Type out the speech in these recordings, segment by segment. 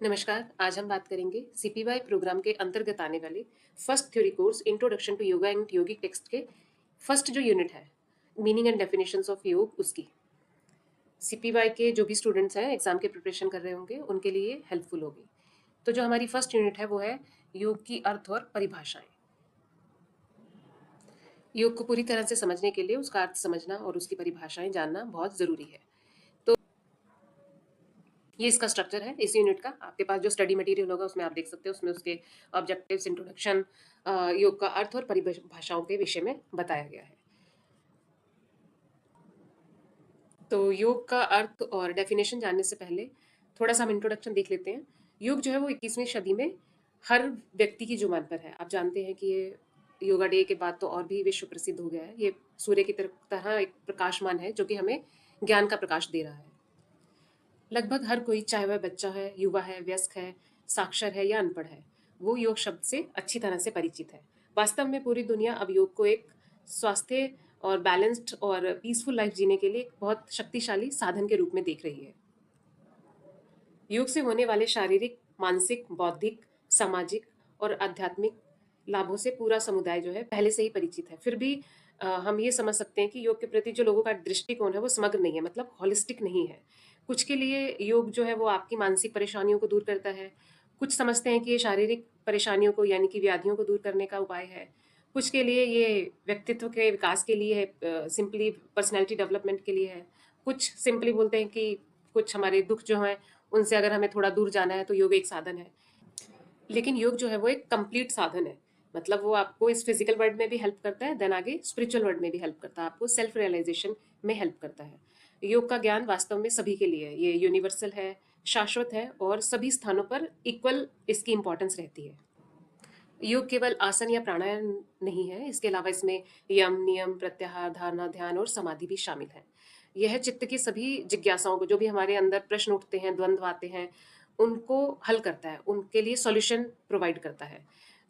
नमस्कार। आज हम बात करेंगे सीपीवाई प्रोग्राम के अंतर्गत आने वाले first theory course introduction to yoga and yogic text के फर्स्ट जो यूनिट है, meaning and definitions of yoga, उसकी सीपीवाई के जो भी स्टूडेंट्स हैं एग्जाम के प्रिपरेशन कर रहे होंगे उनके लिए हेल्पफुल होगी। तो जो हमारी फर्स्ट यूनिट है वो है योग की अर्थ और परिभाषाएं। योग को पूरी तरह से समझने के लिए उसका अर्थ समझना और उसकी परिभाषाएं जानना बहुत जरूरी है। तो ये इसका स्ट्रक्चर है इस यूनिट का। आपके पास जो स्टडी मटेरियल होगा उसमें आप देख सकते हो, उसमें उसके ऑब्जेक्टिव्स, इंट्रोडक्शन, योग का अर्थ और परिभाषाओं के विषय में बताया गया है। तो योग का अर्थ और डेफिनेशन जानने से पहले थोड़ा सा हम इंट्रोडक्शन देख लेते हैं। योग जो है वो 21वीं सदी में हर व्यक्ति की जुबान पर है। आप जानते हैं कि ये योगा डे के बाद तो और भी विश्व प्रसिद्ध हो गया है। ये सूर्य की तरह एक प्रकाशमान है जो कि हमें ज्ञान का प्रकाश दे रहा है। लगभग हर कोई, चाहे वह बच्चा है, युवा है, वयस्क है, साक्षर है या अनपढ़ है, वो योग शब्द से अच्छी तरह से परिचित है। वास्तव में पूरी दुनिया अब योग को एक स्वास्थ्य और बैलेंस्ड और पीसफुल लाइफ जीने के लिए एक बहुत शक्तिशाली साधन के रूप में देख रही है। योग से होने वाले शारीरिक, मानसिक, बौद्धिक, सामाजिक और आध्यात्मिक लाभों से पूरा समुदाय जो है पहले से ही परिचित है। फिर भी हम ये समझ सकते हैं कि योग के प्रति जो लोगों का दृष्टिकोण है वो समग्र नहीं है, मतलब होलिस्टिक नहीं है। कुछ के लिए योग जो है वो आपकी मानसिक परेशानियों को दूर करता है। कुछ समझते हैं कि ये शारीरिक परेशानियों को यानी कि व्याधियों को दूर करने का उपाय है। कुछ के लिए ये व्यक्तित्व के विकास के लिए है, सिंपली पर्सनैलिटी डेवलपमेंट के लिए है। कुछ सिंपली बोलते हैं कि कुछ हमारे दुख जो हैं उनसे अगर हमें थोड़ा दूर जाना है तो योग एक साधन है। लेकिन योग जो है वो एक कंप्लीट साधन है, मतलब वो आपको इस फिजिकल वर्ल्ड में भी हेल्प करता है, देन आगे स्पिरिचुअल वर्ल्ड में भी हेल्प करता है, आपको सेल्फ रियलाइजेशन में हेल्प करता है। योग का ज्ञान वास्तव में सभी के लिए है, ये यूनिवर्सल है, शाश्वत है और सभी स्थानों पर इक्वल इसकी इंपॉर्टेंस रहती है। योग केवल आसन या प्राणायाम नहीं है, इसके अलावा इसमें यम, नियम, प्रत्याहार, धारणा, ध्यान और समाधि भी शामिल है। यह चित्त की सभी जिज्ञासाओं को, जो भी हमारे अंदर प्रश्न उठते हैं, द्वंद्व आते हैं, उनको हल करता है, उनके लिए सॉल्यूशन प्रोवाइड करता है।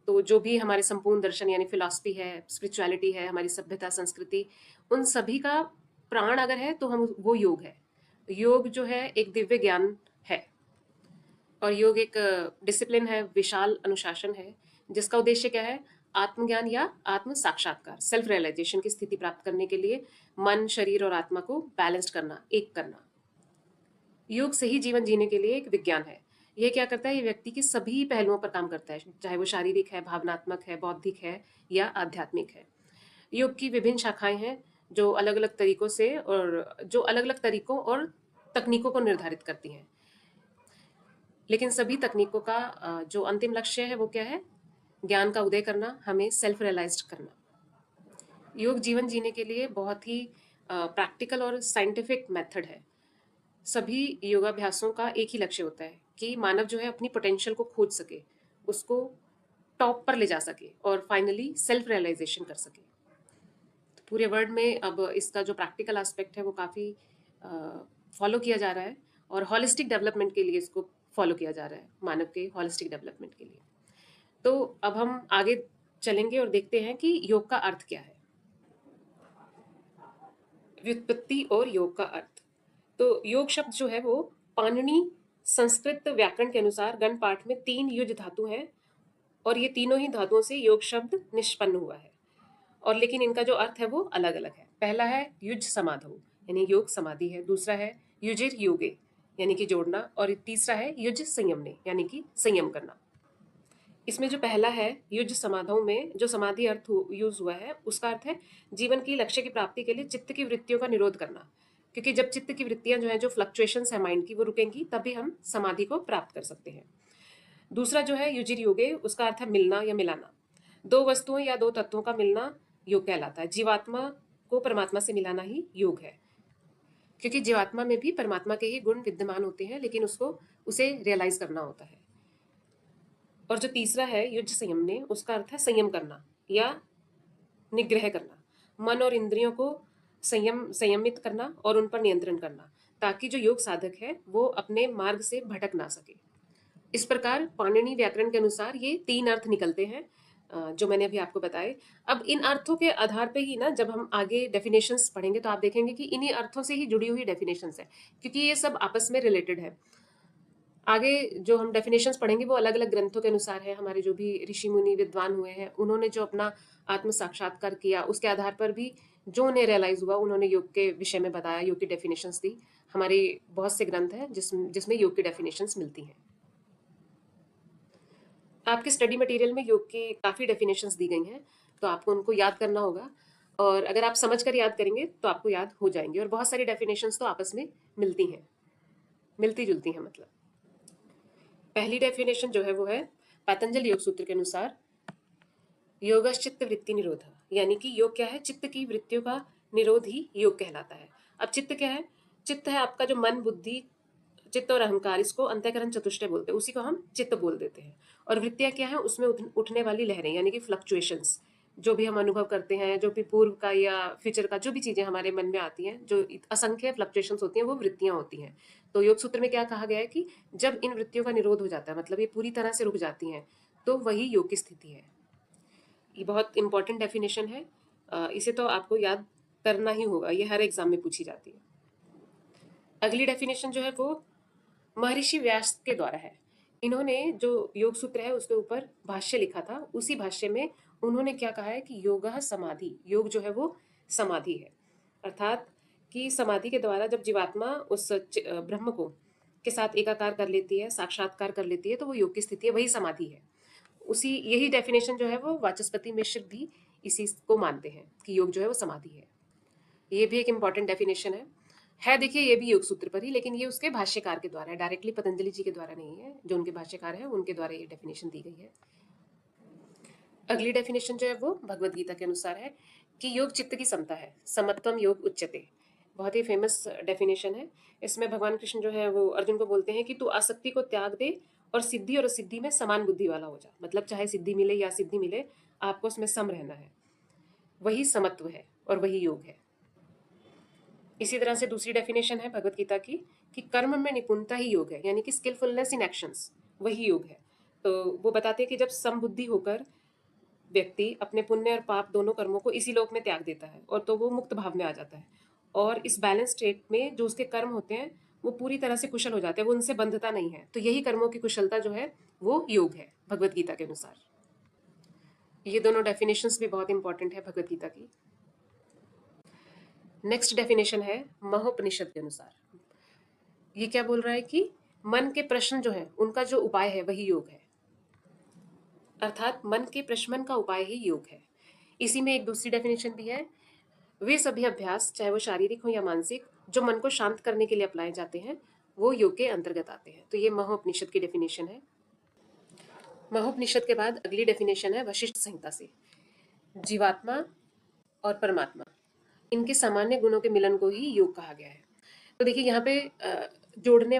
तो जो भी हमारे संपूर्ण दर्शन यानी फिलॉसफी है, स्पिरिचुअलिटी है, हमारी सभ्यता, संस्कृति, उन सभी का प्राण अगर है तो हम वो योग है। योग जो है एक दिव्य ज्ञान है और योग एक डिसिप्लिन है, विशाल अनुशासन है, जिसका उद्देश्य क्या है? आत्मज्ञान या आत्म साक्षात्कार, सेल्फ रियलाइजेशन की स्थिति प्राप्त करने के लिए मन, शरीर और आत्मा को बैलेंस करना, एक करना। योग सही जीवन जीने के लिए एक विज्ञान है। ये क्या करता है? ये व्यक्ति के सभी पहलुओं पर काम करता है, चाहे वो शारीरिक है, भावनात्मक है, बौद्धिक है या आध्यात्मिक है। योग की विभिन्न शाखाएं हैं जो अलग अलग तरीकों से और जो अलग अलग तरीकों और तकनीकों को निर्धारित करती हैं। लेकिन सभी तकनीकों का जो अंतिम लक्ष्य है वो क्या है? ज्ञान का उदय करना, हमें सेल्फ रियलाइज्ड करना। योग जीवन जीने के लिए बहुत ही प्रैक्टिकल और साइंटिफिक मेथड है। सभी योगाभ्यासों का एक ही लक्ष्य होता है कि मानव जो है अपनी पोटेंशियल को खोज सके, उसको टॉप पर ले जा सके और फाइनली सेल्फ रियलाइजेशन कर सके। तो पूरे वर्ल्ड में अब इसका जो प्रैक्टिकल एस्पेक्ट है वो काफ़ी फॉलो किया जा रहा है और हॉलिस्टिक डेवलपमेंट के लिए इसको फॉलो किया जा रहा है, मानव के हॉलिस्टिक डेवलपमेंट के लिए। तो अब हम आगे चलेंगे और देखते हैं कि योग का अर्थ क्या है। व्युत्पत्ति और योग का अर्थ। तो योग शब्द जो है वो पाणिनि संस्कृत व्याकरण के अनुसार गण पाठ में 3 युज धातु हैं और ये तीनों ही धातुओं से योग शब्द निष्पन्न हुआ है। और लेकिन इनका जो अर्थ है वो अलग अलग है। पहला है युज समाधौ यानी योग समाधि है, दूसरा है युजिर योगे यानी कि जोड़ना, और तीसरा है युज संयमने यानी कि संयम करना। इसमें जो पहला है युज समाधौ में जो समाधि अर्थ यूज हुआ है उसका अर्थ है जीवन की लक्ष्य की प्राप्ति के लिए चित्त की वृत्तियों का निरोध करना, क्योंकि जब चित्त की वृत्तियां जो है, जो फ्लक्चुएशंस है माइंड की, वो रुकेंगी तभी हम समाधि को प्राप्त कर सकते हैं। दूसरा जो है युजिर योगे, उसका अर्थ है मिलना या मिलाना। दो वस्तुओं या दो तत्वों का मिलना योग कहलाता है। जीवात्मा को परमात्मा से मिलाना ही योग है, क्योंकि जीवात्मा में भी परमात्मा के ही गुण विद्यमान होते हैं, लेकिन उसे रियलाइज करना होता है। और जो तीसरा है युज संयमने, उसका अर्थ है संयम करना या निग्रह करना, मन और इंद्रियों को संयमित करना और उन पर नियंत्रण करना, ताकि जो योग साधक है वो अपने मार्ग से भटक ना सके। इस प्रकार पाणिनि व्याकरण के अनुसार ये 3 अर्थ निकलते हैं। जो मैंने अभी आपको बताए। अब इन अर्थों के आधार पे ही ना जब हम आगे डेफिनेशंस पढ़ेंगे तो आप देखेंगे कि इन्हीं अर्थों से ही जुड़ी हुई डेफिनेशंस है, क्योंकि ये सब आपस में रिलेटेड है। आगे जो हम डेफिनेशंस पढ़ेंगे वो अलग अलग ग्रंथों के अनुसार है। हमारे जो भी ऋषि मुनि विद्वान हुए हैं उन्होंने जो अपना आत्म साक्षात्कार किया उसके आधार पर भी जो उन्हें रियलाइज हुआ उन्होंने योग के विषय में बताया, योग की डेफिनेशंस दी। हमारे बहुत से ग्रंथ हैं जिसमें योग की डेफिनेशंस मिलती हैं। आपके स्टडी मटेरियल में योग की काफ़ी डेफिनेशंस दी गई हैं, तो आपको उनको याद करना होगा। और अगर आप समझ कर याद करेंगे तो आपको याद हो जाएंगे। और बहुत सारी डेफिनेशंस तो आपस में मिलती हैं, मिलती जुलती हैं मतलब। पहली डेफिनेशन जो है वो है पतंजलि योग सूत्र के अनुसार योगश्चित्त वृत्ति निरोध, यानी कि योग क्या है? चित्त की वृत्तियों का निरोध ही योग कहलाता है। अब चित्त क्या है? चित्त है आपका जो मन, बुद्धि, चित्त और अहंकार, इसको अंतःकरण चतुष्टय बोलते हैं, उसी को हम चित्त बोल देते हैं। और वृत्तियां क्या है? उसमें उठने वाली लहरें, यानी कि फ्लक्चुएशंस, जो भी हम अनुभव करते हैं, जो भी पूर्व का या फ्यूचर का जो भी चीजें हमारे मन में आती हैं, जो असंख्य फ्लक्चुएशंस होती हैं, वो वृत्तियां होती हैं। तो योग सूत्र में क्या कहा गया है कि जब इन वृत्तियों का निरोध हो जाता है, मतलब ये पूरी तरह से रुक जाती हैं, तो वही योग की स्थिति है। ये बहुत इंपॉर्टेंट डेफिनेशन है। इसे तो आपको याद करना ही होगा, ये हर एग्जाम में पूछी जाती है। अगली डेफिनेशन जो है वो महर्षि व्यास के द्वारा है। इन्होंने जो योग सूत्र है उसके ऊपर भाष्य लिखा था। उसी भाष्य में उन्होंने क्या कहा है कि योगः समाधि, योग जो है वो समाधि है। अर्थात कि समाधि के द्वारा जब जीवात्मा उस ब्रह्म को के साथ एकाकार कर लेती है, साक्षात्कार कर लेती है, तो वो योग की स्थिति है, वही समाधि है। उसी यही डेफिनेशन जो है वो वाचस्पति मिश्र भी इसी को मानते हैं कि योग जो है वो समाधि है। ये भी एक इम्पॉर्टेंट डेफिनेशन है। देखिए ये भी योग सूत्र पर ही, लेकिन ये उसके भाष्यकार के द्वारा है, डायरेक्टली पतंजलि जी के द्वारा नहीं है। जो उनके भाष्यकार हैं उनके द्वारा ये डेफिनेशन दी गई है। अगली डेफिनेशन जो है वो भगवत गीता के अनुसार है कि योग चित्त की समता है, समत्वम योग उच्यते। बहुत ही फेमस डेफिनेशन है। इसमें भगवान कृष्ण जो है वो अर्जुन को बोलते हैं कि तू आसक्ति को त्याग दे और सिद्धि और असिद्धि में समान बुद्धि वाला हो जा। मतलब चाहे सिद्धि मिले या सिद्धि मिले, आपको उसमें सम रहना है। वही समत्व है और वही योग है। इसी तरह से दूसरी डेफिनेशन है भगवत गीता की कि कर्म में निपुणता ही योग है, यानी कि स्किलफुलनेस इन एक्शंस, वही योग है। तो वो बताते हैं कि जब समबुद्धि होकर व्यक्ति अपने पुण्य और पाप दोनों कर्मों को इसी लोक में त्याग देता है और तो वो मुक्त भाव में आ जाता है। और इस बैलेंस स्टेट में जो उसके कर्म होते हैं वो पूरी तरह से कुशल हो जाते हैं, वो उनसे बंधता नहीं है। तो यही कर्मों की कुशलता जो है वो योग है भगवत गीता के अनुसार। ये दोनों डेफिनेशंस भी बहुत इंपॉर्टेंट है भगवत गीता की। नेक्स्ट डेफिनेशन है महोपनिषद के अनुसार। ये क्या बोल रहा है कि मन के प्रश्न जो है उनका जो उपाय है वही योग है। अर्थात मन के प्रशमन का उपाय ही योग है। इसी में एक दूसरी डेफिनेशन भी है, वे सभी अभ्यास चाहे वो शारीरिक हो या मानसिक जो मन को शांत करने के लिए अप्लाई जाते हैं वो योग के अंतर्गत आते हैं। तो ये महोपनिषद की डेफिनेशन है। महोपनिषद के बाद अगली डेफिनेशन है वशिष्ठ संहिता से। जीवात्मा और परमात्मा, इनके सामान्य गुणों के मिलन को ही योग कहा गया है। तो देखिए यहाँ पे जोड़ने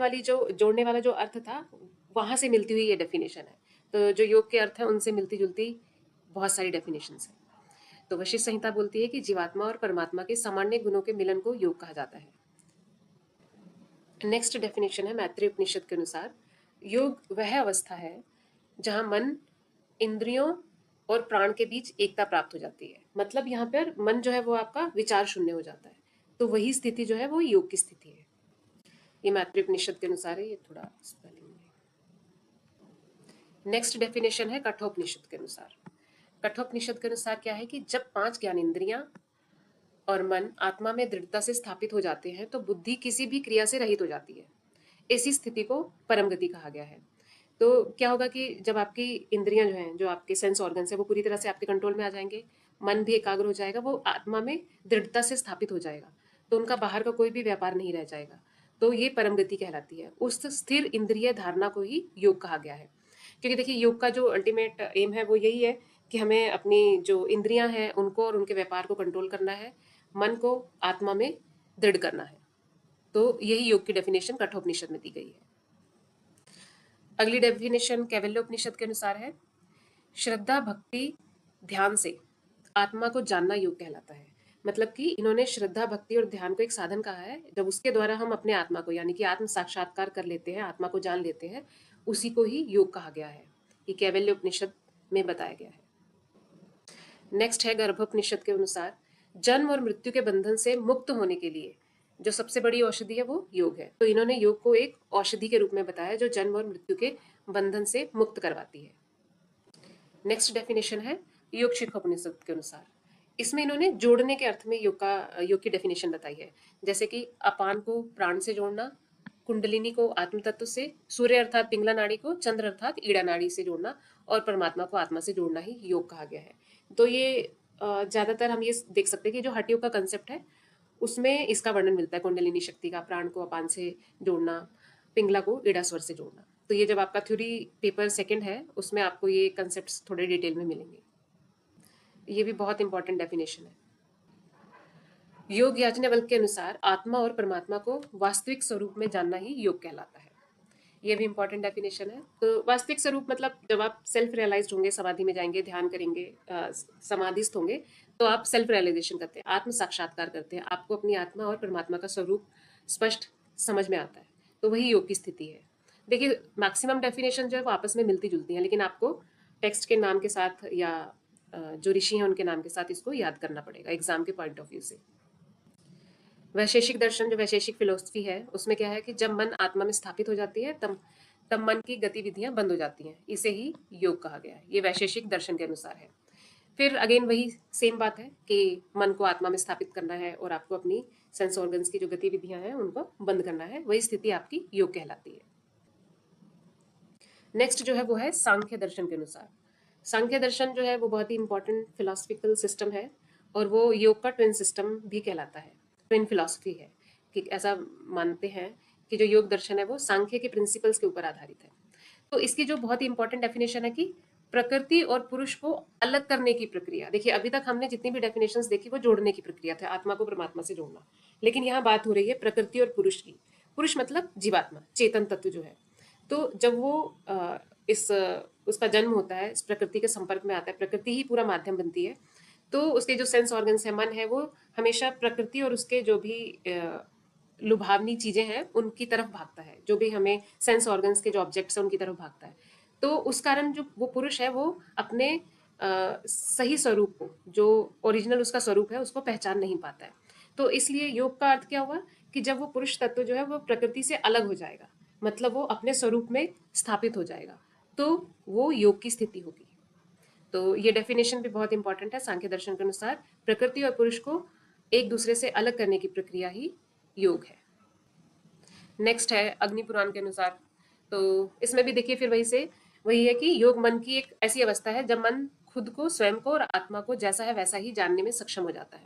वाला जो अर्थ था वहां से मिलती हुई ये डेफिनेशन है। तो जो योग के अर्थ है उनसे मिलती जुलती बहुत सारी डेफिनेशंस हैं। तो वशिष्ठ संहिता बोलती है कि जीवात्मा और परमात्मा के सामान्य गुणों के मिलन को योग कहा जाता है। नेक्स्ट डेफिनेशन है मैत्रेय उपनिषद के अनुसार, योग वह अवस्था है जहां मन, इंद्रियों और प्राण के बीच एकता प्राप्त हो जाती है। मतलब यहाँ पर मन जो है वो आपका विचार शून्य हो जाता है, तो वही स्थिति जो है वो योग की स्थिति है। ये मैत्रेय उपनिषद के अनुसार है। ये थोड़ा स्पेलिंग में। नेक्स्ट डेफिनेशन है कठोपनिषद के अनुसार। कठोपनिषद के अनुसार क्या है कि जब 5 ज्ञानेंद्रियां और मन आत्मा में दृढ़ता से स्थापित हो जाते हैं तो बुद्धि किसी भी क्रिया से रहित हो जाती है। इसी स्थिति को परम गति कहा गया है। तो क्या होगा कि जब आपकी इंद्रियां जो हैं, जो आपके सेंस ऑर्गन्स है, वो पूरी तरह से आपके कंट्रोल में आ जाएंगे, मन भी एकाग्र हो जाएगा, वो आत्मा में दृढ़ता से स्थापित हो जाएगा, तो उनका बाहर का कोई भी व्यापार नहीं रह जाएगा। तो ये परम गति कहलाती है। उस स्थिर इंद्रिय धारणा को ही योग कहा गया है। क्योंकि देखिए योग का जो अल्टीमेट एम है वो यही है कि हमें अपनी जो इंद्रियां हैं उनको और उनके व्यापार को कंट्रोल करना है, मन को आत्मा में दृढ़ करना है। तो यही योग की डेफिनेशन कठोपनिषद में दी गई है। अगली डेफिनेशन कैवल्योपनिषद के अनुसार है, श्रद्धा भक्ति ध्यान से आत्मा को जानना योग कहलाता है। मतलब कि इन्होंने श्रद्धा भक्ति और ध्यान को एक साधन कहा है, जब उसके द्वारा हम अपने आत्मा को यानी कि आत्म साक्षात्कार कर लेते हैं, आत्मा को जान लेते हैं, उसी को ही योग कहा गया है। ये कैवल्य उपनिषद में बताया गया है। नेक्स्ट है गर्भोपनिषद के अनुसार जन्म और मृत्यु के बंधन से मुक्त होने के लिए जो सबसे बड़ी औषधि है वो योग है। तो इन्होंने योग को एक औषधि के रूप में बताया जो जन्म और मृत्यु के बंधन से मुक्त करवाती है। नेक्स्ट डेफिनेशन है योग शिखोपनिषद के अनुसार। इसमें इन्होंने जोड़ने के अर्थ में योग की डेफिनेशन बताई है। जैसे कि अपान को प्राण से जोड़ना, कुंडलिनी को आत्म तत्व से, सूर्य अर्थात पिंगला नाड़ी को चंद्र अर्थात ईड़ा नाड़ी से जोड़ना और परमात्मा को आत्मा से जोड़ना ही योग कहा गया है। तो ये ज्यादातर हम ये देख सकते हैं कि जो हठ योग का कंसेप्ट है उसमें इसका वर्णन मिलता है। कुंडलिनी शक्ति का, प्राण को अपान से जोड़ना, पिंगला को ईड़ा स्वर से जोड़ना। तो ये जब आपका थ्योरी पेपर सेकंड है उसमें आपको ये कंसेप्ट्स थोड़े डिटेल में मिलेंगे। ये भी बहुत इंपॉर्टेंट डेफिनेशन है। योग याज्ञवल्क्य के अनुसार आत्मा और परमात्मा को वास्तविक स्वरूप में जानना ही योग कहलाता है। ये भी इंपॉर्टेंट डेफिनेशन है। तो वास्तविक स्वरूप मतलब जब आप सेल्फ रियलाइज्ड होंगे, समाधि में जाएंगे, ध्यान करेंगे, समाधिस्थ होंगे, तो आप सेल्फ रियलाइजेशन करते हैं, आत्म साक्षात्कार करते हैं, आपको अपनी आत्मा और परमात्मा का स्वरूप स्पष्ट समझ में आता है। तो वही योग की स्थिति है। देखिए मैक्सिमम डेफिनेशन जो है वो आपस में मिलती जुलती हैं, लेकिन आपको टेक्स्ट के नाम के साथ या जो ऋषि हैं उनके नाम के साथ इसको याद करना पड़ेगा एग्जाम के पॉइंट ऑफ व्यू से। वैशेषिक दर्शन जो वैशेषिक फिलोसफी है उसमें क्या है कि जब मन आत्मा में स्थापित हो जाती है तब मन की गतिविधियां बंद हो जाती हैं। इसे ही योग कहा गया है। ये वैशेषिक दर्शन के अनुसार है। फिर अगेन वही सेम बात है कि मन को आत्मा में स्थापित करना है और आपको अपनी सेंस ऑर्गन्स की जो गतिविधियां हैं उनको बंद करना है। वही स्थिति आपकी योग कहलाती है। नेक्स्ट जो है वो है सांख्य दर्शन के अनुसार। सांख्य दर्शन जो है वो बहुत ही इंपॉर्टेंट फिलोसफिकल सिस्टम है और वो योग का ट्विन सिस्टम भी कहलाता है। ट्विन फिलोसफी है कि ऐसा मानते हैं कि जो योग दर्शन है वो सांख्य के प्रिंसिपल्स के ऊपर आधारित है। तो इसकी जो बहुत ही इंपॉर्टेंट डेफिनेशन है कि प्रकृति और पुरुष को अलग करने की प्रक्रिया। देखिए अभी तक हमने जितनी भी डेफिनेशंस देखी वो जोड़ने की प्रक्रिया था, आत्मा को परमात्मा से जोड़ना। लेकिन यहाँ बात हो रही है प्रकृति और पुरुष की। पुरुष मतलब जीवात्मा, चेतन तत्व जो है। तो जब वो इस उसका जन्म होता है, इस प्रकृति के संपर्क में आता है, प्रकृति ही पूरा माध्यम बनती है, तो उसके जो सेंस ऑर्गन्स है, मन है, वो हमेशा प्रकृति और उसके जो भी लुभावनी चीजें हैं उनकी तरफ भागता है। जो भी हमें सेंस ऑर्गन्स के जो ऑब्जेक्ट्स हैं उनकी तरफ भागता है। तो उस कारण जो वो पुरुष है वो अपने सही स्वरूप को, जो ओरिजिनल उसका स्वरूप है, उसको पहचान नहीं पाता है। तो इसलिए योग का अर्थ क्या हुआ कि जब वो पुरुष तत्व जो है वो प्रकृति से अलग हो जाएगा, मतलब वो अपने स्वरूप में स्थापित हो जाएगा, तो वो योग की स्थिति होगी। तो ये डेफिनेशन भी बहुत इंपॉर्टेंट है। सांख्य दर्शन के अनुसार प्रकृति और पुरुष को एक दूसरे से अलग करने की प्रक्रिया ही योग है। नेक्स्ट है अग्नि पुराण के अनुसार। तो इसमें भी देखिए फिर वही है कि योग मन की एक ऐसी अवस्था है जब मन खुद को, स्वयं को और आत्मा को जैसा है वैसा ही जानने में सक्षम हो जाता है।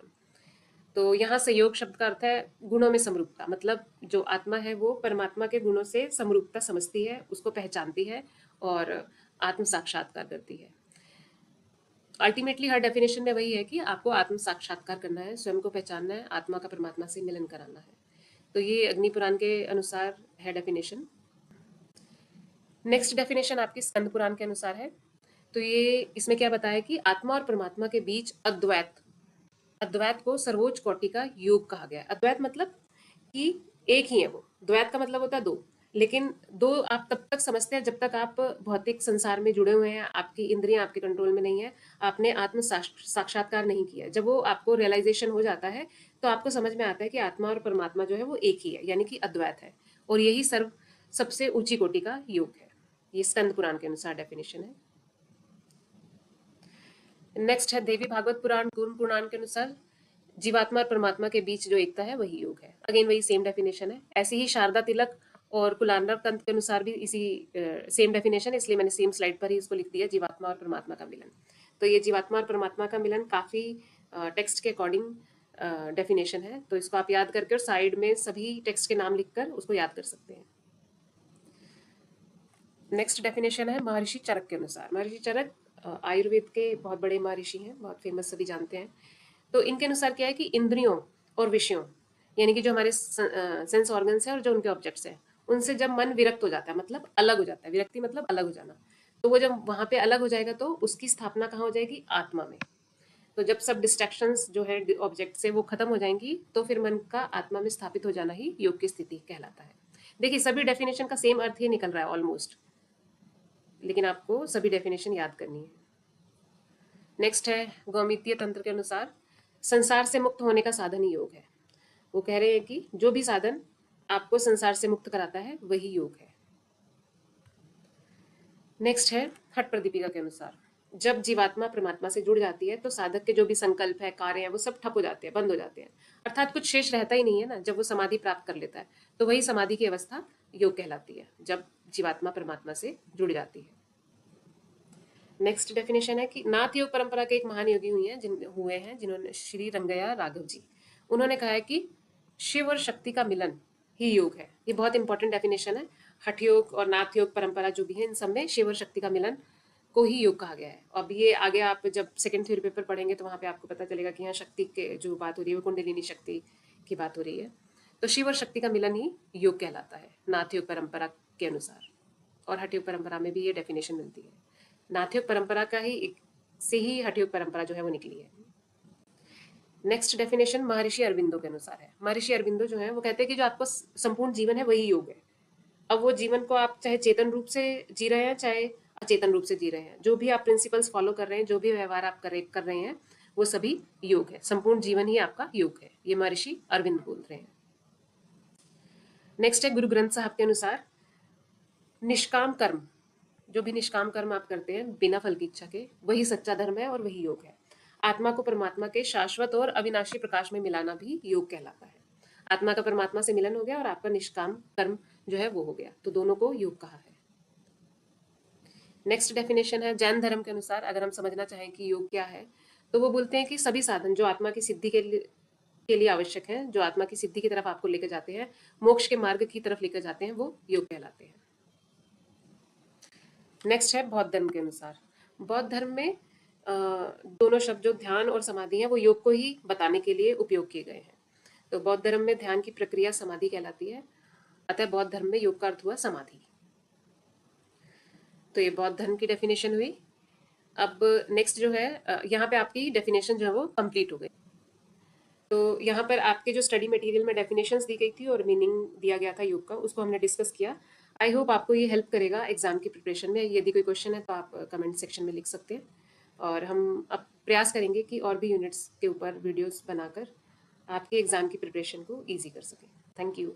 तो यहाँ संयोग शब्द का अर्थ है गुणों में समरूपता। मतलब जो आत्मा है वो परमात्मा के गुणों से समरूपता समझती है, उसको पहचानती है और आत्म साक्षात्कार करती है। अल्टीमेटली हर डेफिनेशन में वही है कि आपको आत्म साक्षात्कार करना है, स्वयं को पहचानना है, आत्मा का परमात्मा से मिलन कराना है। तो ये अग्नि पुराण के अनुसार है डेफिनेशन। नेक्स्ट डेफिनेशन आपकी स्कंद पुराण के अनुसार है। तो ये इसमें क्या बताया कि आत्मा और परमात्मा के बीच अद्वैत, अद्वैत को सर्वोच्च कोटि का योग कहा गया है। अद्वैत मतलब कि एक ही है वो। द्वैत का मतलब होता है दो, लेकिन दो आप तब तक समझते हैं जब तक आप भौतिक संसार में जुड़े हुए हैं, आपकी इंद्रियां आपके कंट्रोल में नहीं है, आपने आत्म साक्षात्कार नहीं किया। जब वो आपको रियलाइजेशन हो जाता है तो आपको समझ में आता है कि आत्मा और परमात्मा जो है वो एक ही है, यानी कि अद्वैत है। और यही सबसे ऊंची कोटि का योग है। ये स्कंद पुराण के अनुसार डेफिनेशन है। नेक्स्ट है देवी भागवत पुराण कूर्म पुराण के अनुसार जीवात्मा और परमात्मा के बीच जो एकता है वही योग है। अगेन वही सेम डेफिनेशन है। ऐसे ही शारदा तिलक और कुलानर तंत्र के अनुसार भी इसी सेम डेफिनेशन है, इसलिए मैंने सेम स्लाइड पर ही इसको लिख दिया, जीवात्मा और परमात्मा का मिलन। तो ये जीवात्मा और परमात्मा का मिलन काफी टेक्स्ट के अकॉर्डिंग डेफिनेशन है। तो इसको आप याद करके और साइड में सभी टेक्स्ट के नाम लिखकर उसको याद कर सकते हैं। नेक्स्ट डेफिनेशन है महर्षि चरक के अनुसार। महर्षि चरक आयुर्वेद के बहुत बड़े महर्षि हैं, बहुत फेमस, सभी जानते हैं। तो इनके अनुसार क्या है कि इंद्रियों और विषयों, यानी कि जो हमारे सेंस ऑर्गन्स हैं और जो उनके ऑब्जेक्ट्स हैं, उनसे जब मन विरक्त हो जाता है, मतलब अलग हो जाता है, विरक्ति मतलब अलग हो जाना, तो वो जब वहां पे अलग हो जाएगा तो उसकी स्थापना कहाँ हो जाएगी? आत्मा में। तो जब सब डिस्ट्रैक्शंस जो है ऑब्जेक्ट से वो खत्म हो जाएंगी तो फिर मन का आत्मा में स्थापित हो जाना ही योग की स्थिति कहलाता है। देखिए सभी डेफिनेशन का सेम अर्थ ही निकल रहा है ऑलमोस्ट, लेकिन आपको सभी डेफिनेशन याद करनी है। नेक्स्ट है गौमितीय तंत्र के अनुसार संसार से मुक्त होने का साधन ही योग है। वो कह रहे हैं कि जो भी साधन आपको संसार से मुक्त कराता है वही योग है। नेक्स्ट है हठ प्रदीपिका के अनुसार जब जीवात्मा परमात्मा से जुड़ जाती है तो साधक के जो भी संकल्प है, कार्य है, वो सब ठप हो जाते हैं, बंद हो जाते हैं, अर्थात कुछ शेष रहता ही नहीं है ना। जब वो समाधि प्राप्त कर लेता है तो वही समाधि की अवस्था योग कहलाती है, जब जीवात्मा परमात्मा से जुड़ जाती है। नेक्स्ट डेफिनेशन है कि नाथ योग परंपरा के एक महान योगी हुए हैं जिन्होंने श्री रंगया राघव जी। उन्होंने कहा है कि शिव और शक्ति का मिलन ही योग है। ये बहुत इंपॉर्टेंट डेफिनेशन है। हठ योग और नाथ योग परंपरा जो भी है, इन सब में शिव और शक्ति का मिलन को ही योग कहा गया है। अब ये आगे आप जब सेकंड थ्योरी पेपर पढ़ेंगे तो वहाँ पे आपको पता चलेगा कि यहाँ शक्ति के जो बात हो रही है वो कुंडलिनी शक्ति की बात हो रही है। तो शिव और शक्ति का मिलन ही योग कहलाता है नाथ योग परंपरा के अनुसार, और हठ योग परंपरा में भी ये डेफिनेशन मिलती है। नाथ योग परंपरा का ही से ही हठ योग परंपरा जो है वो निकली है। नेक्स्ट डेफिनेशन महर्षि अरविंदो के अनुसार है। महर्षि अरविंदो जो है वो कहते हैं कि जो आपको संपूर्ण जीवन है वही योग है। अब वो जीवन को आप चाहे चेतन रूप से जी रहे हैं चाहे अचेतन रूप से जी रहे हैं, जो भी आप प्रिंसिपल्स फॉलो कर रहे हैं, जो भी व्यवहार आप कर रहे हैं, वो सभी योग है। संपूर्ण जीवन ही आपका योग है, ये महर्षि अरविंद बोल रहे हैं। नेक्स्ट है गुरु ग्रंथ साहब के अनुसार निष्काम कर्म, जो भी निष्काम कर्म आप करते हैं बिना फल की इच्छा के, वही सच्चा धर्म है और वही योग है। आत्मा को परमात्मा के शाश्वत और अविनाशी प्रकाश में मिलाना भी योग कहलाता है। आत्मा का परमात्मा से मिलन हो गया और आपका निष्काम कर्म जो है वो हो गया, तो दोनों को योग कहा है। नेक्स्ट डेफिनेशन है जैन धर्म के अनुसार। अगर हम समझना चाहें कि योग क्या है, तो वो बोलते हैं कि सभी साधन जो आत्मा की सिद्धि के लिए आवश्यक हैं, जो आत्मा की सिद्धि की तरफ आपको लेकर जाते हैं, मोक्ष के मार्ग की तरफ लेकर जाते हैं, वो योग कहलाते हैं। नेक्स्ट है बौद्ध धर्म के अनुसार। बौद्ध धर्म में दोनों शब्द जो ध्यान और समाधि हैं वो योग को ही बताने के लिए उपयोग किए गए हैं। तो बौद्ध धर्म में ध्यान की प्रक्रिया समाधि कहलाती है, अतः बौद्ध धर्म में योग का अर्थ हुआ समाधि। तो ये बौद्ध धर्म की डेफिनेशन हुई। अब नेक्स्ट जो है यहाँ पे आपकी डेफिनेशन जो है वो कंप्लीट हो गई। तो यहाँ पर आपके जो स्टडी मटेरियल में डेफिनेशंस दी गई थी और मीनिंग दिया गया था योग का, उसको हमने डिस्कस किया। आई होप आपको ये हेल्प करेगा एग्जाम की प्रिपरेशन में। यदि कोई क्वेश्चन है तो आप कमेंट सेक्शन में लिख सकते हैं, और हम अब प्रयास करेंगे कि और भी यूनिट्स के ऊपर वीडियोस बनाकर आपके एग्जाम की प्रिपरेशन को ईजी कर सकें। Thank you.